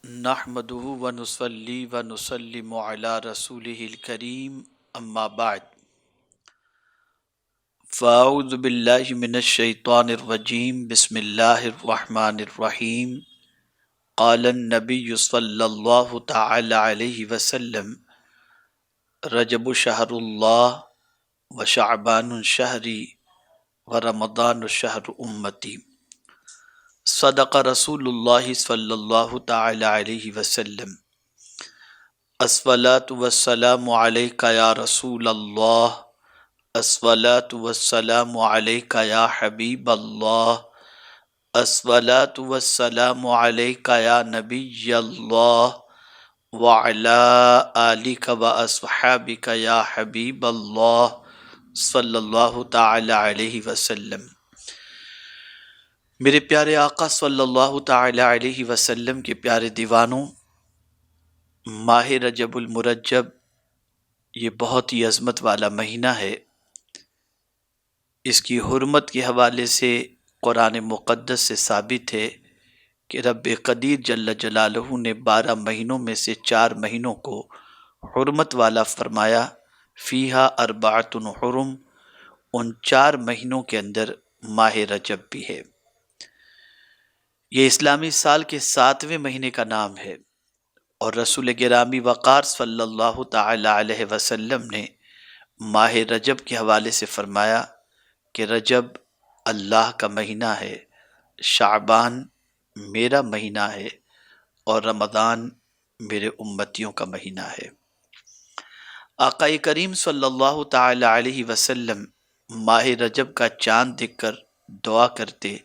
نحمده ونصلي ونسلم على رسوله الكريم اما بعد فاعوذ باللہ من الشیطان الرجیم بسم اللہ الرحمن الرحیم قال النبی صلی اللہ تعالی علیہ وسلم رجب شہر اللہ وشعبان شہری ورمضان شہر امتی صدق رسول اللہ صلی اللہ تعالی علیہ وسلم الصلاۃ والسلام علیک یا رسول اللہ الصلاۃ والسلام علیک یا حبیب اللہ الصلاۃ والسلام علیک یا نبی اللہ وعلی آلک واصحابک یا حبیب اللہ صلی اللہ تعالی علیہ وسلم۔ میرے پیارے آقا صلی اللہ تعالی علیہ وسلم کے پیارے دیوانوں، ماہ رجب المرجب یہ بہت ہی عظمت والا مہینہ ہے۔ اس کی حرمت کے حوالے سے قرآن مقدس سے ثابت ہے کہ رب قدیر جل جلالہ نے 12 مہینوں میں سے 4 مہینوں کو حرمت والا فرمایا، فیہا اربعۃ حرم، ان 4 مہینوں کے اندر ماہ رجب بھی ہے۔ یہ اسلامی سال کے 7ویں مہینے کا نام ہے، اور رسول گرامی وقار صلی اللہ تعالی علیہ وسلم نے ماہ رجب کے حوالے سے فرمایا کہ رجب اللہ کا مہینہ ہے، شعبان میرا مہینہ ہے، اور رمضان میرے امتیوں کا مہینہ ہے۔ آقا کریم صلی اللہ تعالی علیہ وسلم ماہ رجب کا چاند دیکھ کر دعا کرتے،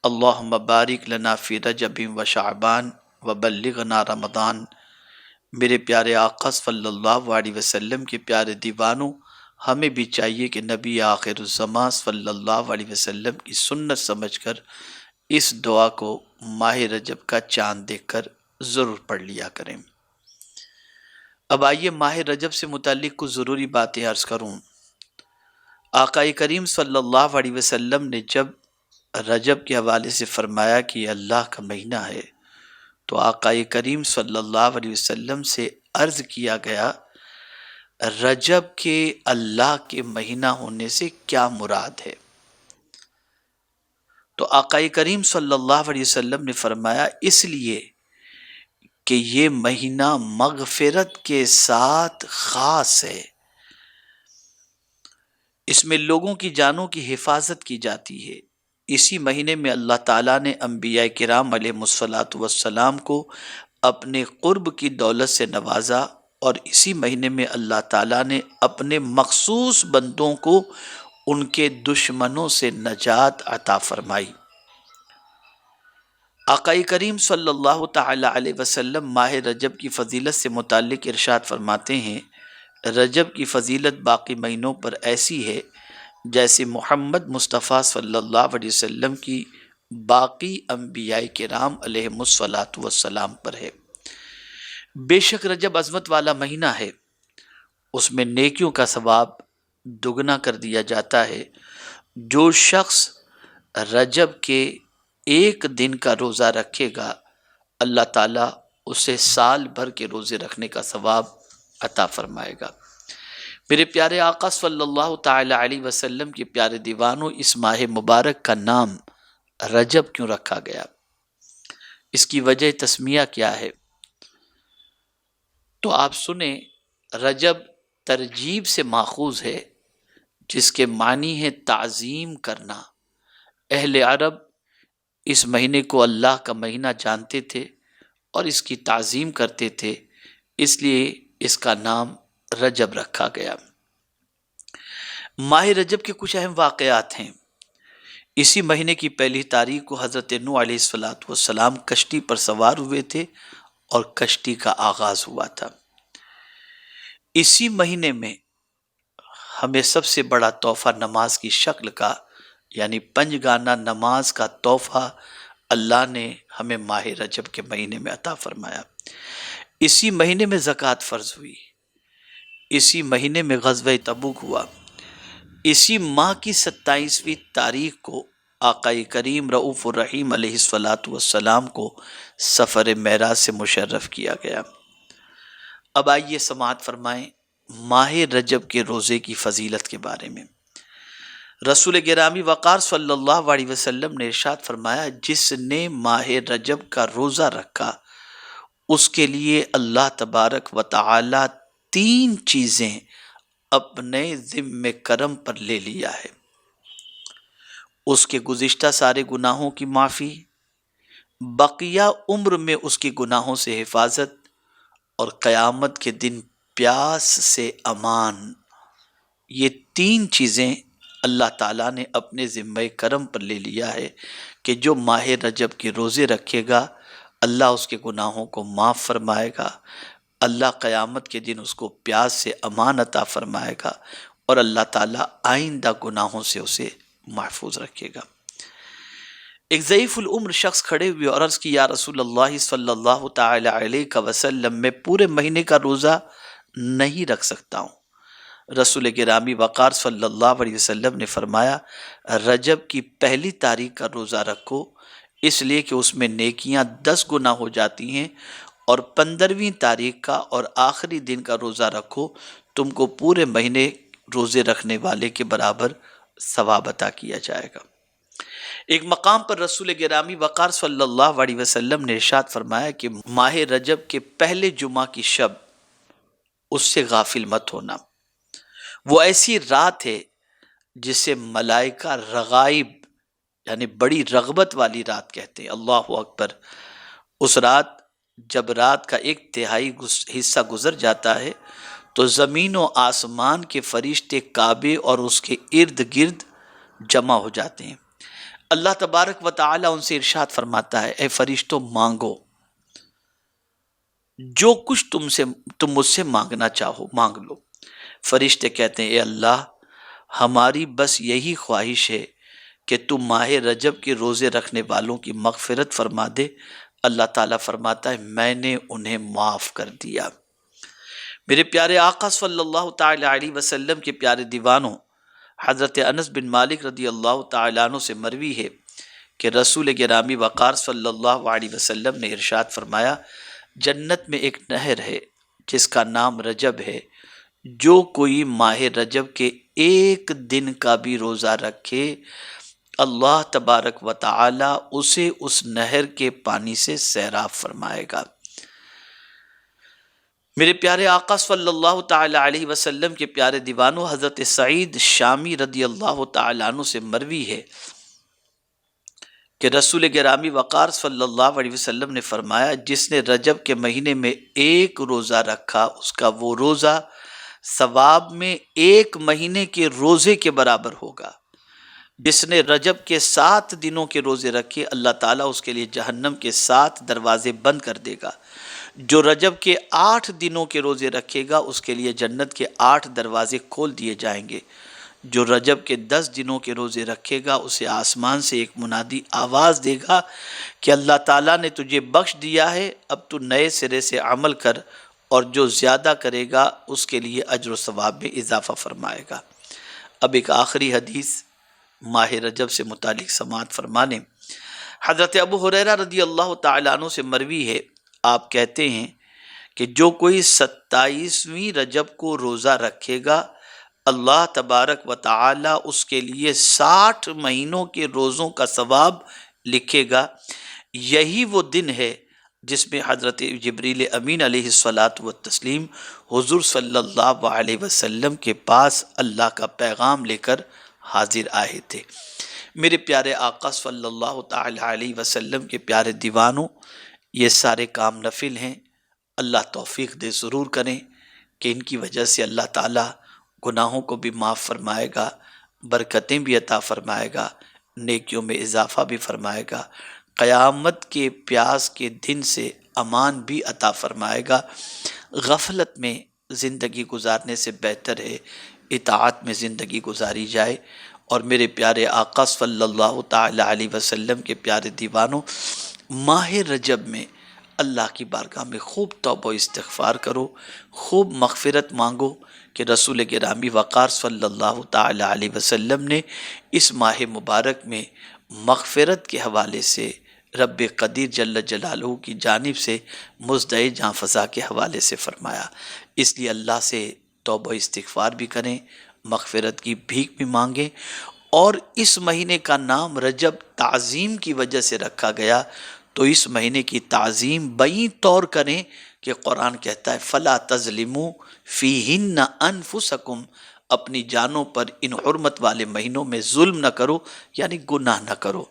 اللہم بارک لنا فی رجب و شعبان وبلغنا رمضان۔ میرے پیارے آقا صلی اللہ علیہ وسلم کے پیارے دیوانوں، ہمیں بھی چاہیے کہ نبی آخر الزمان صلی اللہ علیہ وسلم کی سنت سمجھ کر اس دعا کو ماہ رجب کا چاند دیکھ کر ضرور پڑھ لیا کریں۔ اب آئیے ماہ رجب سے متعلق کچھ ضروری باتیں عرض کروں۔ آقا کریم صلی اللہ علیہ وسلم نے جب رجب کے حوالے سے فرمایا کہ یہ اللہ کا مہینہ ہے، تو آقا کریم صلی اللہ علیہ وسلم سے عرض کیا گیا رجب کے اللہ کے مہینہ ہونے سے کیا مراد ہے؟ تو آقا کریم صلی اللہ علیہ وسلم نے فرمایا اس لیے کہ یہ مہینہ مغفرت کے ساتھ خاص ہے، اس میں لوگوں کی جانوں کی حفاظت کی جاتی ہے۔ اسی مہینے میں اللہ تعالیٰ نے انبیاء کرام علیہ الصلاۃ والسلام کو اپنے قرب کی دولت سے نوازا، اور اسی مہینے میں اللہ تعالیٰ نے اپنے مخصوص بندوں کو ان کے دشمنوں سے نجات عطا فرمائی۔ آقا کریم صلی اللہ تعالی علیہ وسلم ماہ رجب کی فضیلت سے متعلق ارشاد فرماتے ہیں، رجب کی فضیلت باقی مہینوں پر ایسی ہے جیسے محمد مصطفیٰ صلی اللہ علیہ وسلم کی باقی انبیاء کرام علیہ الصلاۃ والسلام پر ہے۔ بے شک رجب عظمت والا مہینہ ہے، اس میں نیکیوں کا ثواب دگنا کر دیا جاتا ہے۔ جو شخص رجب کے 1 دن کا روزہ رکھے گا، اللہ تعالیٰ اسے سال بھر کے روزے رکھنے کا ثواب عطا فرمائے گا۔ میرے پیارے آقا صلی اللہ تعالی علیہ وسلم کے پیارے دیوانوں، اس ماہ مبارک کا نام رجب کیوں رکھا گیا؟ اس کی وجہ تسمیہ کیا ہے؟ تو آپ سنیں، رجب ترجیب سے ماخوذ ہے، جس کے معنی ہے تعظیم کرنا۔ اہل عرب اس مہینے کو اللہ کا مہینہ جانتے تھے اور اس کی تعظیم کرتے تھے، اس لیے اس کا نام رجب رکھا گیا۔ ماہ رجب کے کچھ اہم واقعات ہیں۔ اسی مہینے کی 1 تاریخ کو حضرت نوح علیہ السلام کشتی پر سوار ہوئے تھے اور کشتی کا آغاز ہوا تھا۔ اسی مہینے میں ہمیں سب سے بڑا تحفہ نماز کی شکل کا، یعنی 5 گانہ نماز کا تحفہ اللہ نے ہمیں ماہ رجب کے مہینے میں عطا فرمایا۔ اسی مہینے میں زکوٰۃ فرض ہوئی، اسی مہینے میں غزوہ تبوک ہوا، اسی ماہ کی 27ویں تاریخ کو آقائے کریم رؤوف الرحیم علیہ الصلاۃ والسلام کو سفر معراج سے مشرف کیا گیا۔ اب آئیے سماعت فرمائیں ماہ رجب کے روزے کی فضیلت کے بارے میں۔ رسول گرامی وقار صلی اللہ علیہ وسلم نے ارشاد فرمایا، جس نے ماہ رجب کا روزہ رکھا اس کے لیے اللہ تبارک و تعالی 3 چیزیں اپنے ذمہ کرم پر لے لیا ہے۔ اس کے گزشتہ سارے گناہوں کی معافی، بقیہ عمر میں اس کی گناہوں سے حفاظت، اور قیامت کے دن پیاس سے امان۔ یہ 3 چیزیں اللہ تعالیٰ نے اپنے ذمہ کرم پر لے لیا ہے کہ جو ماہ رجب کے روزے رکھے گا اللہ اس کے گناہوں کو معاف فرمائے گا، اللہ قیامت کے دن اس کو پیاس سے امان عطا فرمائے گا، اور اللہ تعالیٰ آئندہ گناہوں سے اسے محفوظ رکھے گا۔ ایک ضعیف العمر شخص کھڑے ہوئے اور عرض کی، یا رسول اللہ صلی اللہ تعالی علیہ وسلم، میں پورے مہینے کا روزہ نہیں رکھ سکتا ہوں۔ رسول گرامی وقار صلی اللہ علیہ وسلم نے فرمایا، رجب کی پہلی تاریخ کا روزہ رکھو، اس لیے کہ اس میں نیکیاں 10 گنا ہو جاتی ہیں، اور 15ویں تاریخ کا اور آخری دن کا روزہ رکھو، تم کو پورے مہینے روزے رکھنے والے کے برابر ثواب عطا کیا جائے گا۔ ایک مقام پر رسول گرامی وقار صلی اللہ علیہ وسلم نے ارشاد فرمایا کہ ماہ رجب کے پہلے جمعہ کی شب اس سے غافل مت ہونا، وہ ایسی رات ہے جسے ملائکہ رغائب یعنی بڑی رغبت والی رات کہتے ہیں۔ اللہ اکبر۔ اس رات جب رات کا 1/3 حصہ گزر جاتا ہے تو زمین و آسمان کے فرشتے کعبے اور اس کے ارد گرد جمع ہو جاتے ہیں۔ اللہ تبارک و تعالی ان سے ارشاد فرماتا ہے، اے فرشتوں مانگو، جو کچھ تم مجھ سے مانگنا چاہو مانگ لو۔ فرشتے کہتے ہیں، اے اللہ، ہماری بس یہی خواہش ہے کہ تم ماہ رجب کے روزے رکھنے والوں کی مغفرت فرما دے۔ اللہ تعالیٰ فرماتا ہے، میں نے انہیں معاف کر دیا۔ میرے پیارے آقا صلی اللہ تعالی علیہ وسلم کے پیارے دیوانوں، حضرت انس بن مالک رضی اللہ تعالیٰ عنہ سے مروی ہے کہ رسول گرامی وقار صلی اللہ علیہ وسلم نے ارشاد فرمایا، جنت میں ایک نہر ہے جس کا نام رجب ہے، جو کوئی ماہ رجب کے 1 دن کا بھی روزہ رکھے اللہ تبارک و تعالی اسے اس نہر کے پانی سے سیراب فرمائے گا۔ میرے پیارے آقا صلی اللہ تعالی علیہ وسلم کے پیارے دیوانوں، حضرت سعید شامی رضی اللہ تعالی عنہ سے مروی ہے کہ رسول گرامی وقار صلی اللہ علیہ وسلم نے فرمایا، جس نے رجب کے مہینے میں 1 روزہ رکھا اس کا وہ روزہ ثواب میں 1 مہینے کے روزے کے برابر ہوگا۔ جس نے رجب کے 7 دنوں کے روزے رکھے اللہ تعالیٰ اس کے لیے جہنم کے 7 دروازے بند کر دے گا۔ جو رجب کے 8 دنوں کے روزے رکھے گا اس کے لیے جنت کے 8 دروازے کھول دیے جائیں گے۔ جو رجب کے 10 دنوں کے روزے رکھے گا اسے آسمان سے ایک منادی آواز دے گا کہ اللہ تعالیٰ نے تجھے بخش دیا ہے، اب تو نئے سرے سے عمل کر، اور جو زیادہ کرے گا اس کے لیے اجر و ثواب میں اضافہ فرمائے گا۔ اب ایک آخری حدیث ماہ رجب سے متعلق سماعت فرمانے۔ حضرت ابو ہریرہ رضی اللہ تعالیٰ عنہ سے مروی ہے، آپ کہتے ہیں کہ جو کوئی 27ویں رجب کو روزہ رکھے گا اللہ تبارک و تعالی اس کے لیے 60 مہینوں کے روزوں کا ثواب لکھے گا۔ یہی وہ دن ہے جس میں حضرت جبریل امین علیہ الصلاۃ والتسلیم حضور صلی اللہ علیہ وسلم کے پاس اللہ کا پیغام لے کر حاضر آئے تھے۔ میرے پیارے آقا صلی اللہ تعالی علیہ وسلم کے پیارے دیوانوں، یہ سارے کام نفل ہیں، اللہ توفیق دے ضرور کریں کہ ان کی وجہ سے اللہ تعالیٰ گناہوں کو بھی معاف فرمائے گا، برکتیں بھی عطا فرمائے گا، نیکیوں میں اضافہ بھی فرمائے گا، قیامت کے پیاس کے دن سے امان بھی عطا فرمائے گا۔ غفلت میں زندگی گزارنے سے بہتر ہے اطاعت میں زندگی گزاری جائے۔ اور میرے پیارے آقا صلی اللہ تعالی علیہ وسلم کے پیارے دیوانوں، ماہ رجب میں اللہ کی بارگاہ میں خوب توبہ و استغفار کرو، خوب مغفرت مانگو کہ رسول گرامی وقار صلی اللہ تعالی علیہ وسلم نے اس ماہ مبارک میں مغفرت کے حوالے سے رب قدیر جل جلالہ کی جانب سے مزدع جاں فضا کے حوالے سے فرمایا۔ اس لیے اللہ سے توبہ استغفار بھی کریں، مغفرت کی بھیک بھی مانگیں، اور اس مہینے کا نام رجب تعظیم کی وجہ سے رکھا گیا، تو اس مہینے کی تعظیم بئی طور کریں کہ قرآن کہتا ہے فَلَا تَظْلِمُوا فِيهِنَّ أَنفُسَكُمْ، اپنی جانوں پر ان حرمت والے مہینوں میں ظلم نہ کرو، یعنی گناہ نہ کرو۔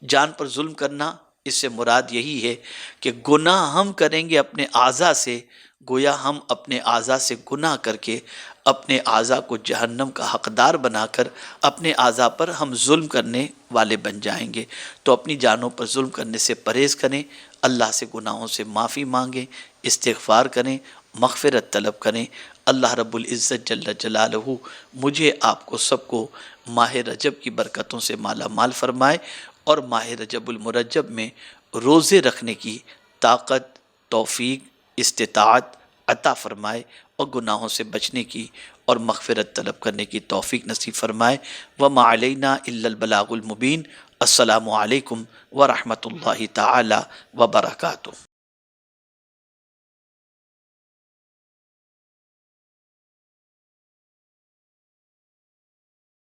جان پر ظلم کرنا، اس سے مراد یہی ہے کہ گناہ ہم کریں گے اپنے اعضاء سے، گویا ہم اپنے اعضاء سے گناہ کر کے اپنے اعضاء کو جہنم کا حقدار بنا کر اپنے اعضاء پر ہم ظلم کرنے والے بن جائیں گے۔ تو اپنی جانوں پر ظلم کرنے سے پرہیز کریں، اللہ سے گناہوں سے معافی مانگیں، استغفار کریں، مغفرت طلب کریں۔ اللہ رب العزت جل جلالہ مجھے آپ کو سب کو ماہ رجب کی برکتوں سے مالا مال فرمائے، اور ماہ رجب المرجب میں روزے رکھنے کی طاقت، توفیق، استطاعت عطا فرمائے، اور گناہوں سے بچنے کی اور مغفرت طلب کرنے کی توفیق نصیب فرمائے۔ وَمَا عَلَيْنَا إِلَّا الْبَلَاغُ الْمُبِينُ۔ السلام علیکم ورحمۃ اللہ تعالی وبرکاتہ۔